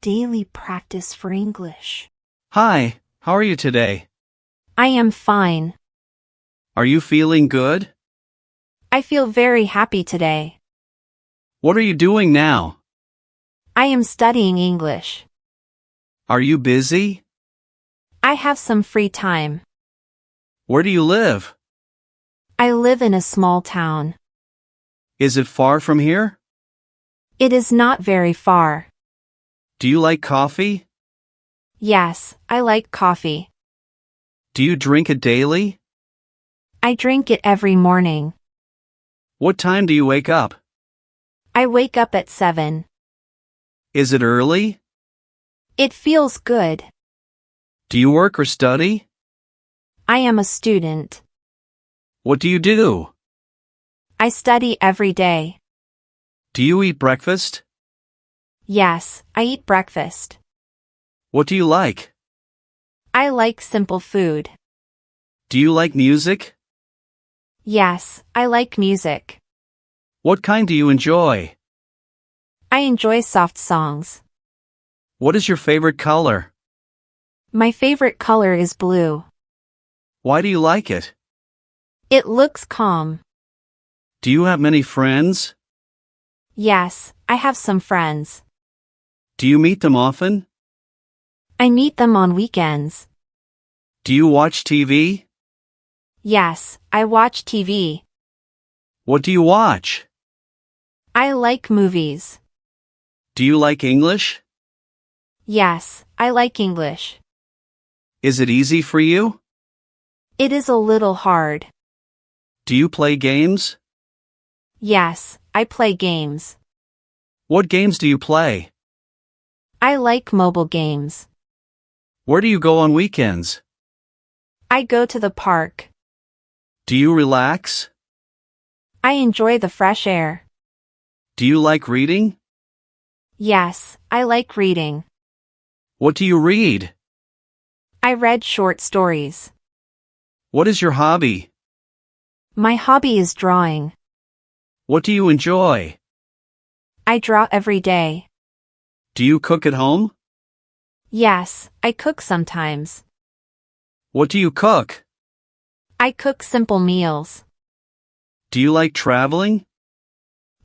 daily practice for English. Hi, how are you today? I am fine. Are you feeling good? I feel very happy today. What are you doing now? I am studying English. Are you busy? I have some free time. Where do you live? I live in a small town. Is it far from here? It is not very far. Do you like coffee? Yes, I like coffee. Do you drink it daily? I drink it every morning. What time do you wake up? I wake up at 7. Is it early? It feels good. Do you work or study? I am a student. What do you do? I study every day. Do you eat breakfast? Yes, I eat breakfast. What do you like? I like simple food. Do you like music? Yes, I like music. What kind do you enjoy? I enjoy soft songs. What is your favorite color? My favorite color is blue. Why do you like it? It looks calm. Do you have many friends? Yes, I have some friends. Do you meet them often? I meet them on weekends. Do you watch TV? Yes, I watch TV. What do you watch? I like movies. Do you like English? Yes, I like English. Is it easy for you? It is a little hard. Do you play games? Yes, I play games. What games do you play? I like mobile games. Where do you go on weekends? I go to the park. Do you relax? I enjoy the fresh air. Do you like reading? Yes, I like reading. What do you read? I read short stories. What is your hobby? My hobby is drawing. What do you enjoy? I draw every day. Do you cook at home? Yes, I cook sometimes. What do you cook? I cook simple meals. Do you like traveling?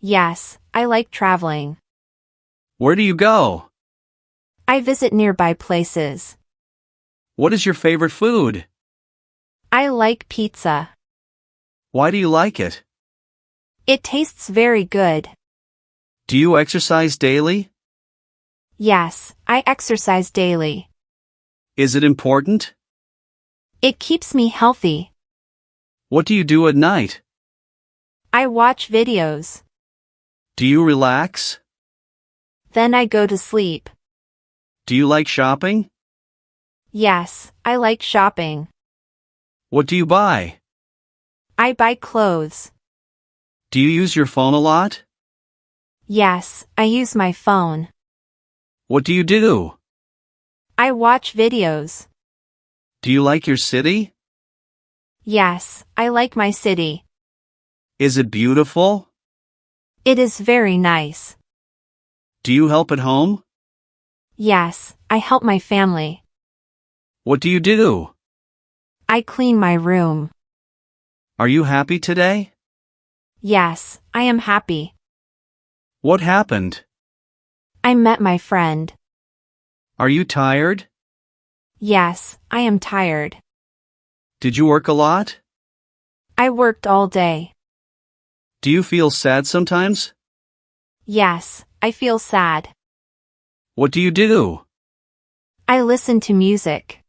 Yes, I like traveling. Where do you go? I visit nearby places. What is your favorite food? I like pizza. Why do you like it? It tastes very good. Do you exercise daily? Yes, I exercise daily. Is it important? It keeps me healthy. What do you do at night? I watch videos. Do you relax? Then I go to sleep. Do you like shopping? Yes, I like shopping. What do you buy? I buy clothes. Do you use your phone a lot? Yes, I use my phone. What do you do? I watch videos. Do you like your city? Yes, I like my city. Is it beautiful? It is very nice. Do you help at home? Yes, I help my family. What do you do? I clean my room. Are you happy today? Yes, I am happy. What happened? I met my friend. Are you tired? Yes, I am tired. Did you work a lot? I worked all day. Do you feel sad sometimes? Yes, I feel sad. What do you do? I listen to music.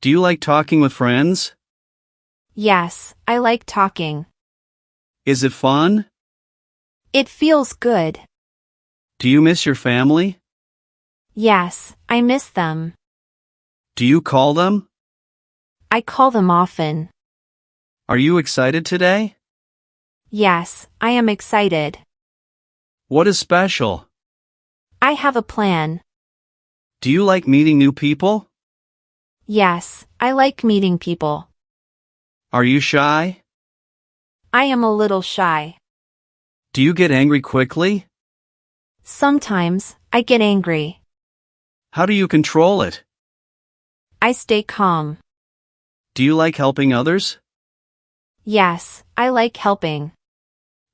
Do you like talking with friends? Yes, I like talking. Is it fun? It feels good. Do you miss your family? Yes, I miss them. Do you call them? I call them often. Are you excited today? Yes, I am excited. What is special? I have a plan. Do you like meeting new people? Yes, I like meeting people. Are you shy? I am a little shy. Do you get angry quickly? Sometimes, I get angry. How do you control it? I stay calm. Do you like helping others? Yes, I like helping.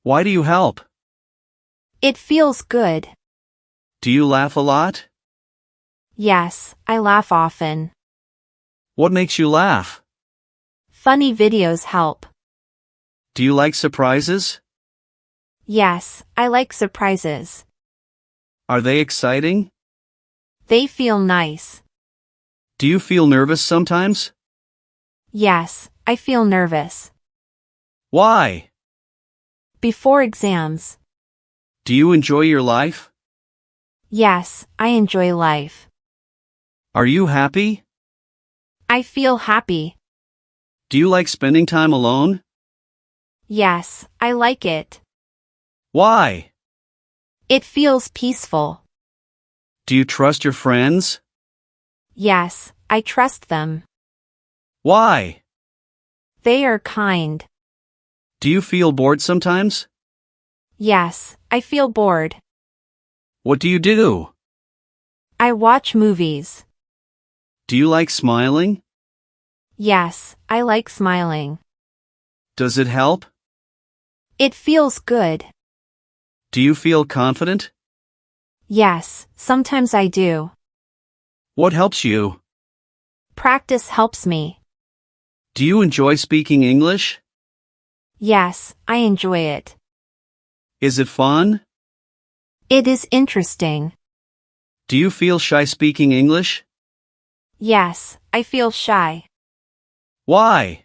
Why do you help? It feels good. Do you laugh a lot? Yes, I laugh often. What makes you laugh? Funny videos help. Do you like surprises? Yes, I like surprises. Are they exciting? They feel nice. Do you feel nervous sometimes? Yes, I feel nervous. Why? Before exams. Do you enjoy your life? Yes, I enjoy life. Are you happy? I feel happy. Do you like spending time alone? Yes, I like it. Why? It feels peaceful. Do you trust your friends? Yes, I trust them. Why? They are kind. Do you feel bored sometimes? Yes, I feel bored. What do you do? I watch movies. Do you like smiling? Yes, I like smiling. Does it help? It feels good. Do you feel confident? Yes, sometimes I do. What helps you? Practice helps me. Do you enjoy speaking English? Yes, I enjoy it. Is it fun? It is interesting. Do you feel shy speaking English? Yes, I feel shy. Why?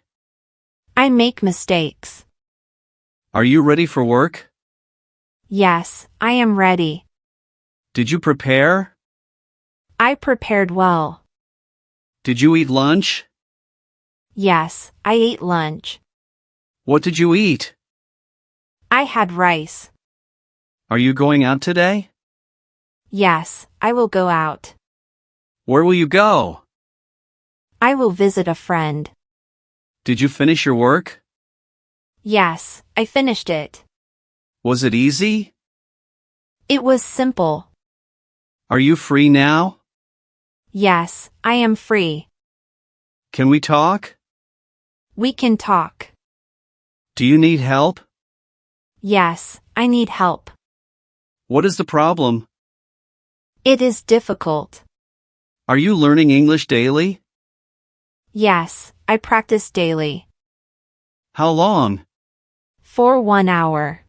I make mistakes. Are you ready for work? Yes, I am ready. Did you prepare? I prepared well. Did you eat lunch? Yes, I ate lunch. What did you eat? I had rice. Are you going out today? Yes, I will go out. Where will you go? I will visit a friend. Did you finish your work? Yes, I finished it. Was it easy? It was simple. Are you free now? Yes, I am free. Can we talk? We can talk. Do you need help? Yes, I need help. What is the problem? It is difficult. Are you learning English daily? Yes, I practice daily. How long? For 1 hour.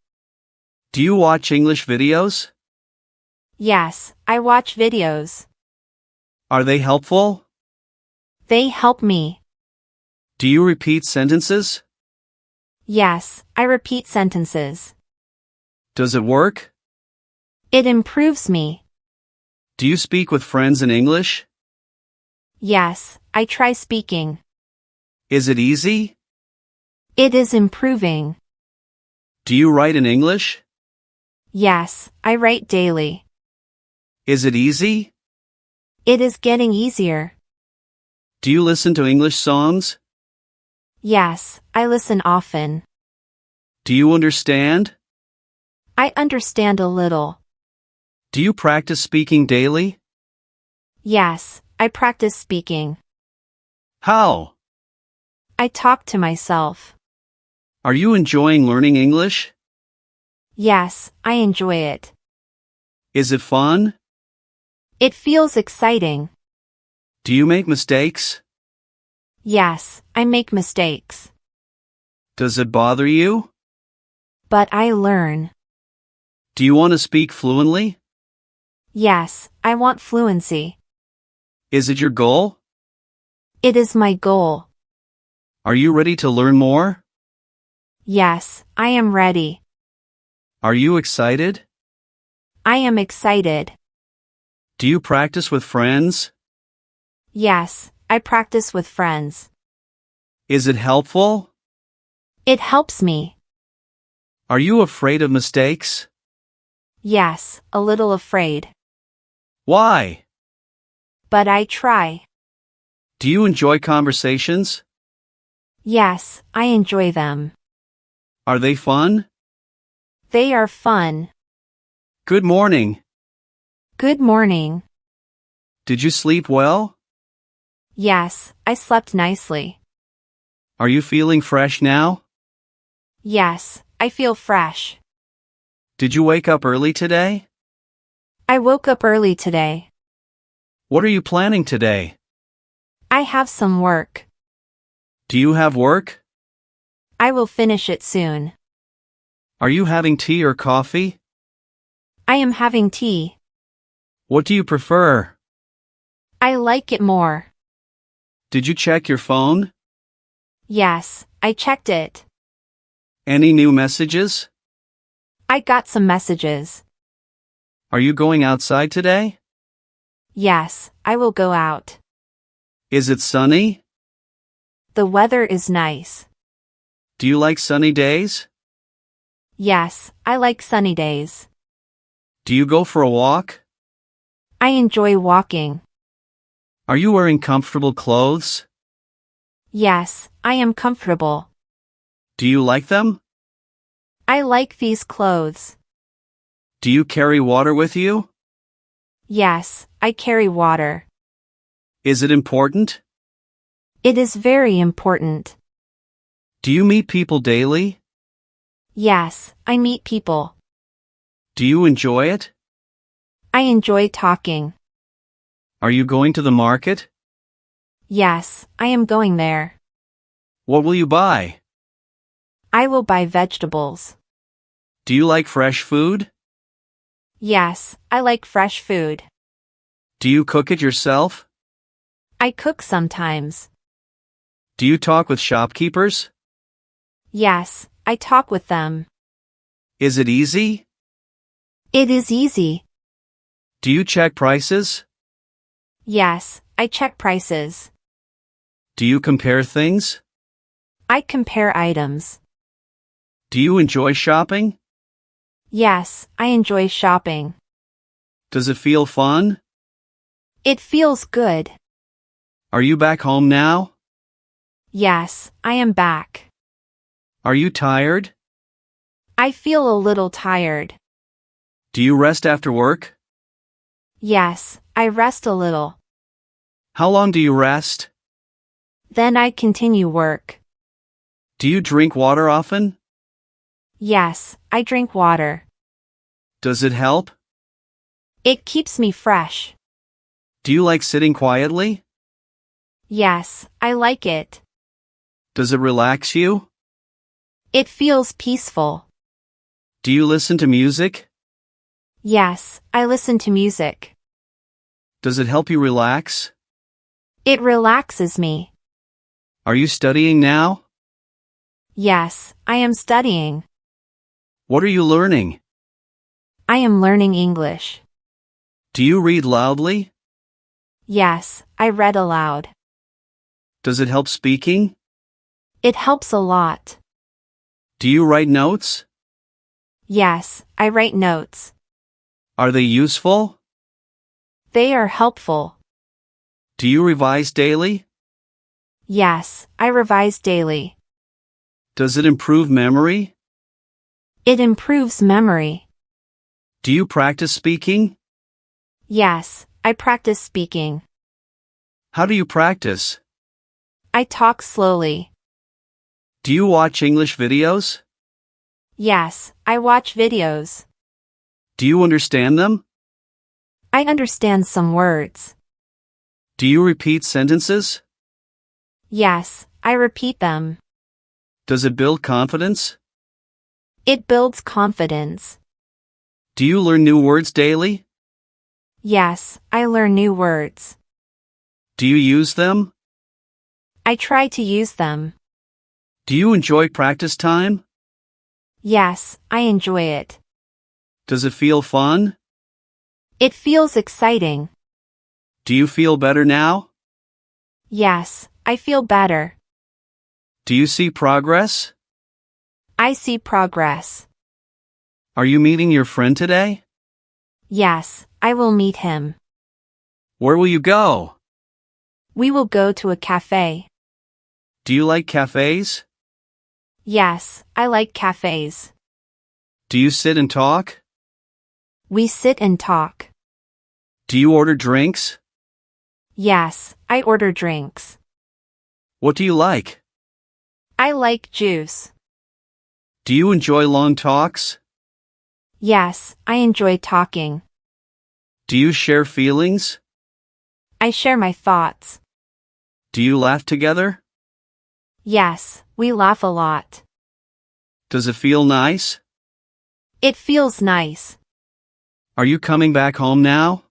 Do you watch English videos? Yes, I watch videos. Are they helpful? They help me. Do you repeat sentences? Yes, I repeat sentences. Does it work? It improves me. Do you speak with friends in English? Yes, I try speaking. Is it easy? It is improving. Do you write in English? Yes, I write daily. Is it easy? It is getting easier. Do you listen to English songs? Yes, I listen often. Do you understand? I understand a little. Do you practice speaking daily? Yes, I practice speaking. How? I talk to myself. Are you enjoying learning English? Yes, I enjoy it. Is it fun? It feels exciting. Do you make mistakes? Yes, I make mistakes. Does it bother you? But I learn. Do you want to speak fluently? Yes, I want fluency. Is it your goal? It is my goal. Are you ready to learn more? Yes, I am ready. Are you excited? I am excited. Do you practice with friends? Yes, I practice with friends. Is it helpful? It helps me. Are you afraid of mistakes? Yes, a little afraid. Why? But I try. Do you enjoy conversations? Yes, I enjoy them. Are they fun? They are fun. Good morning. Good morning. Did you sleep well? Yes, I slept nicely. Are you feeling fresh now? Yes, I feel fresh. Did you wake up early today? I woke up early today. What are you planning today? I have some work. Do you have work? I will finish it soon. Are you having tea or coffee? I am having tea. What do you prefer? I like it more. Did you check your phone? Yes, I checked it. Any new messages? I got some messages. Are you going outside today? Yes, I will go out. Is it sunny? The weather is nice. Do you like sunny days? Yes, I like sunny days. Do you go for a walk? I enjoy walking. Are you wearing comfortable clothes? Yes, I am comfortable. Do you like them? I like these clothes. Do you carry water with you? Yes, I carry water. Is it important? It is very important. Do you meet people daily? Yes, I meet people. Do you enjoy it? I enjoy talking. Are you going to the market? Yes, I am going there. What will you buy? I will buy vegetables. Do you like fresh food? Yes, I like fresh food. Do you cook it yourself? I cook sometimes. Do you talk with shopkeepers? Yes, I talk with them. Is it easy? It is easy. Do you check prices? Yes, I check prices. Do you compare things? I compare items. Do you enjoy shopping? Yes, I enjoy shopping. Does it feel fun? It feels good. Are you back home now? Yes, I am back. Are you tired? I feel a little tired. Do you rest after work? Yes, I rest a little. How long do you rest? Then I continue work. Do you drink water often? Yes, I drink water. Does it help? It keeps me fresh. Do you like sitting quietly? Yes, I like it. Does it relax you? It feels peaceful. Do you listen to music? Yes, I listen to music. Does it help you relax? It relaxes me. Are you studying now? Yes, I am studying. What are you learning? I am learning English. Do you read loudly? Yes, I read aloud. Does it help speaking? It helps a lot. Do you write notes? Yes, I write notes. Are they useful? They are helpful. Do you revise daily? Yes, I revise daily. Does it improve memory? It improves memory. Do you practice speaking? Yes, I practice speaking. How do you practice? I talk slowly. Do you watch English videos? Yes, I watch videos. Do you understand them? I understand some words. Do you repeat sentences? Yes, I repeat them. Does it build confidence? It builds confidence. Do you learn new words daily? Yes, I learn new words. Do you use them? I try to use them. Do you enjoy practice time? Yes, I enjoy it. Does it feel fun? It feels exciting. Do you feel better now? Yes, I feel better. Do you see progress? I see progress. Are you meeting your friend today? Yes, I will meet him. Where will you go? We will go to a cafe. Do you like cafes? Yes, I like cafes. Do you sit and talk? We sit and talk. Do you order drinks? Yes, I order drinks. What do you like? I like juice. Do you enjoy long talks? Yes, I enjoy talking. Do you share feelings? I share my thoughts. Do you laugh together? Yes, we laugh a lot. Does it feel nice? It feels nice. Are you coming back home now?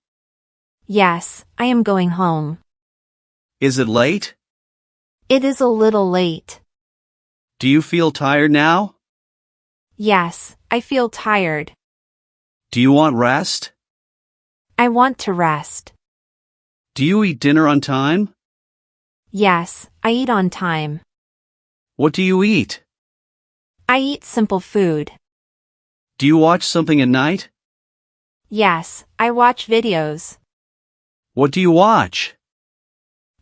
Yes, I am going home. Is it late? It is a little late. Do you feel tired now? Yes, I feel tired. Do you want rest? I want to rest. Do you eat dinner on time? Yes, I eat on time. What do you eat? I eat simple food. Do you watch something at night? Yes, I watch videos. What do you watch?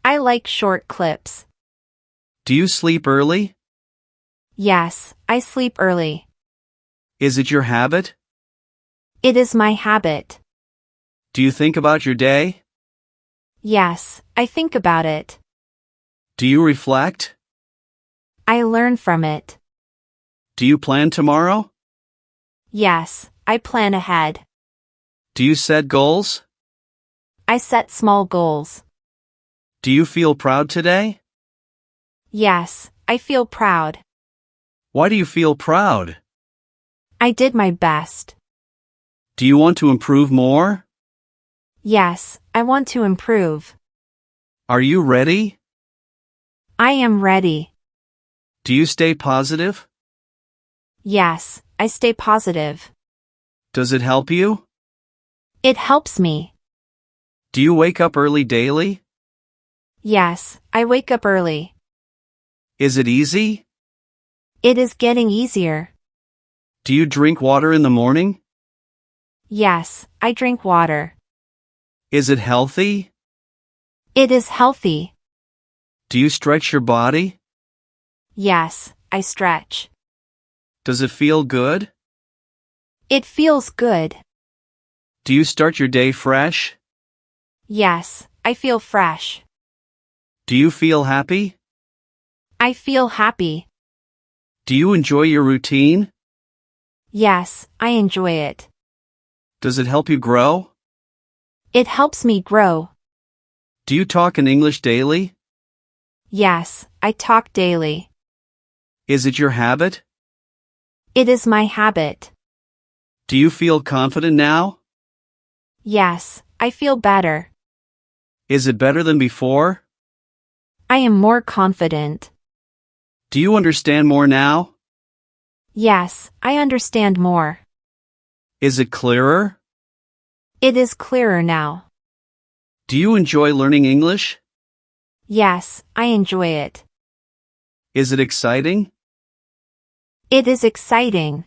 I like short clips. Do you sleep early? Yes, I sleep early. Is it your habit? It is my habit. Do you think about your day? Yes, I think about it. Do you reflect? I learn from it. Do you plan tomorrow? Yes, I plan ahead. Do you set goals? I set small goals. Do you feel proud today? Yes, I feel proud. Why do you feel proud? I did my best. Do you want to improve more? Yes, I want to improve. Are you ready? I am ready. Do you stay positive? Yes, I stay positive. Does it help you? It helps me. Do you wake up early daily? Yes, I wake up early. Is it easy? It is getting easier. Do you drink water in the morning? Yes, I drink water. Is it healthy? It is healthy. Do you stretch your body? Yes, I stretch. Does it feel good? It feels good. Do you start your day fresh? Yes, I feel fresh. Do you feel happy? I feel happy. Do you enjoy your routine? Yes, I enjoy it. Does it help you grow? It helps me grow. Do you talk in English daily? Yes, I talk daily. Is it your habit? It is my habit. Do you feel confident now? Yes, I feel better. Is it better than before? I am more confident. Do you understand more now? Yes, I understand more. Is it clearer? It is clearer now. Do you enjoy learning English? Yes, I enjoy it. Is it exciting? It is exciting.